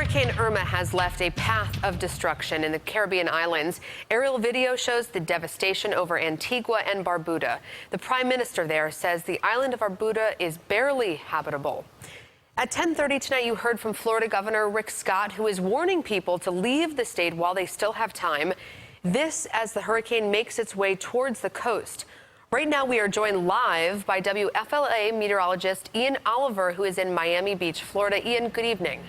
Hurricane Irma has left a path of destruction in the Caribbean islands. Aerial video shows the devastation over Antigua and Barbuda. The prime minister there says the island of Barbuda is barely habitable. At 10:30 tonight, you heard from Florida Governor Rick Scott, who is warning people to leave the state while they still have time. This as the hurricane makes its way towards the coast. Right now, we are joined live by WFLA meteorologist Ian Oliver, who is in Miami Beach, Florida. Ian, good evening.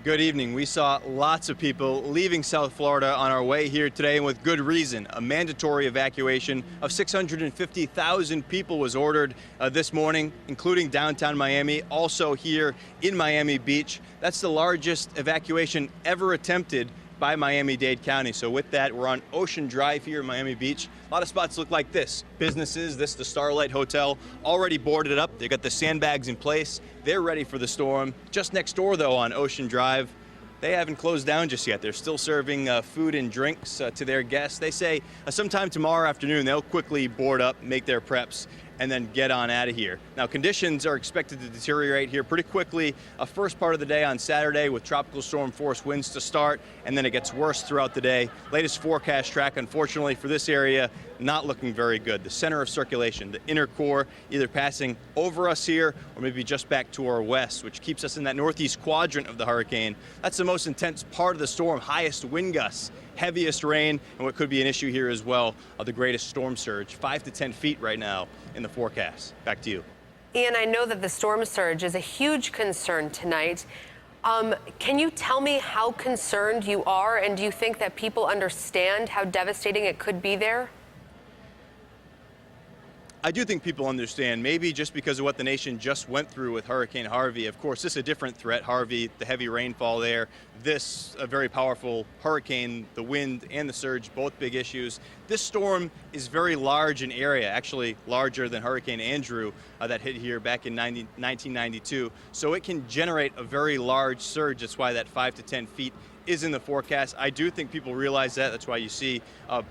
Good evening. We saw lots of people leaving South Florida on our way here today, and with good reason. A mandatory evacuation of 650,000 people was ordered this morning, including downtown Miami, also here in Miami Beach. That's the largest evacuation ever attempted by Miami-Dade County. So with that, we're on Ocean Drive here in Miami Beach. A lot of spots look like this. Businesses, the Starlight Hotel, already boarded up. They've got the sandbags in place. They're ready for the storm. Just next door, though, on Ocean Drive, they haven't closed down just yet. They're still serving food and drinks to their guests. They say sometime tomorrow afternoon, they'll quickly board up, make their preps, and then get on out of here. Now, conditions are expected to deteriorate here pretty quickly. A first part of the day on Saturday with tropical storm force winds to start, and then it gets worse throughout the day. Latest forecast track, unfortunately, for this area, not looking very good. The center of circulation, the inner core, either passing over us here or maybe just back to our west, which keeps us in that northeast quadrant of the hurricane. That's the most intense part of the storm, highest wind gusts, heaviest rain, and what could be an issue here as well, the greatest storm surge, 5 to 10 feet right now in the forecast. Back to you. Ian, I know that the storm surge is a huge concern tonight. Can you tell me how concerned you are, and do you think that people understand how devastating it could be there? I do think people understand, maybe just because of what the nation just went through with Hurricane Harvey. Of course, this is a different threat. Harvey, the heavy rainfall there. This, a very powerful hurricane, the wind and the surge, both big issues. This storm is very large in area, actually larger than Hurricane Andrew that hit here back in 1992. So it can generate a very large surge. That's why that 5 to 10 feet is in the forecast. I do think people realize that. That's why you see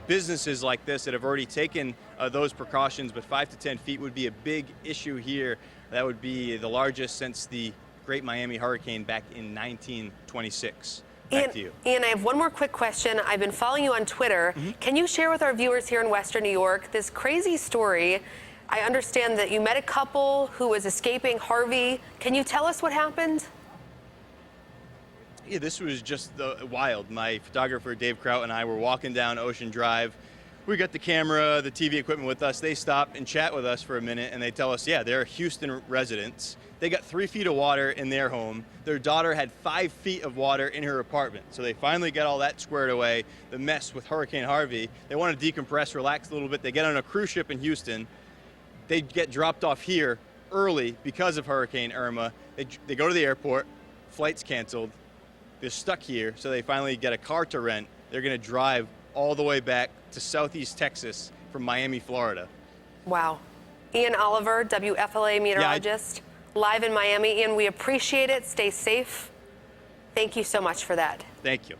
businesses like this that have already taken those precautions, but 5 to 10 feet would be a big issue here. That would be the largest since the Great Miami Hurricane back in 1926. Back to you. Ian, I have one more quick question. I've been following you on Twitter. Can you share with our viewers here in Western New York this crazy story? I understand that you met a couple who was escaping Harvey. Can you tell us what happened? Yeah, this was just wild. My photographer, Dave Kraut, and I were walking down Ocean Drive. We got the camera, the TV equipment with us. They stop and chat with us for a minute, and they tell us, yeah, they're Houston residents. They got 3 feet of water in their home. Their daughter had 5 feet of water in her apartment. So they finally got all that squared away, the mess with Hurricane Harvey. They want to decompress, relax a little bit. They get on a cruise ship in Houston. They get dropped off here early because of Hurricane Irma. They go to the airport, flight's canceled. They're stuck here, so they finally get a car to rent. They're going to drive all the way back to southeast Texas from Miami, Florida. Wow. Ian Oliver, WFLA meteorologist, live in Miami. Ian, we appreciate it. Stay safe. Thank you so much for that. Thank you.